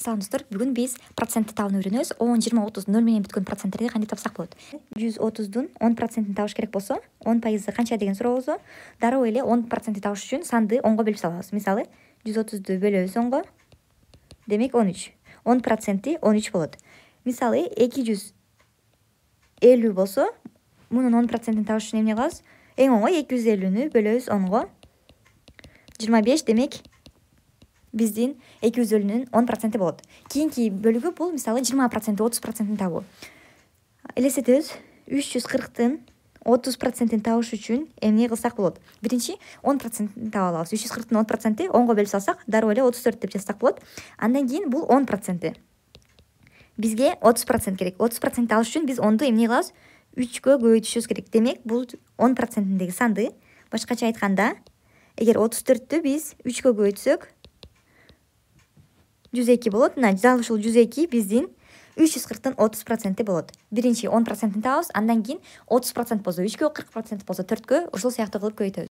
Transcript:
Салам достор, бүгүн биз процентти табууну үйрөнөбүз. 10, 20, 30 0 менен бүткөн проценттерди кантип тапсак болот? 130дун 10%-ин табыш керек болсо, 10% канча деген сурообузду дароо эле 10%-ин табыш үчүн санды 10го бөлүп салабыз. Мисалы, 130ду бөлөбүз 10го, демек 13. 10%-и 13 болот. Мисалы, 250 болсо, мунун 10%-ин табыш үчүн эмне кылабыз? Эң оңой 250-нү бөлөбүз 10го, 25, демек биздин 250-нүн 10%-и болот. Кийинки бөлүгү бул мисалы 20%, 30%-ин табуу. Элестетебиз, 340-тын 30%-ин табыш үчүн эмне кылсак болот? Биринчи 10%-ин таба алабыз. 340-тын 10%-и 10го бөлүп салсак, дароо эле 34 деп жазсак болот. Андан кийин бул 10%. Бизге 30% керек. 30%-ин алыш үчүн биз 10ду эмне кылабыз? 3кө көбөйтүшүбүз керек. Демек, бул 10%-индеги санды, башкача айтканда, эгер 34-тү биз 3кө көбөйтсөк, 102 болот. Дал ушул 102 биздин 340-тын 30%-и болот. Биринчи 10%-ин табабыз, андан кийин 30% болсо 3кө, 40% болсо 4кө, ушул сыяктуу кылып көбөйтөбүз.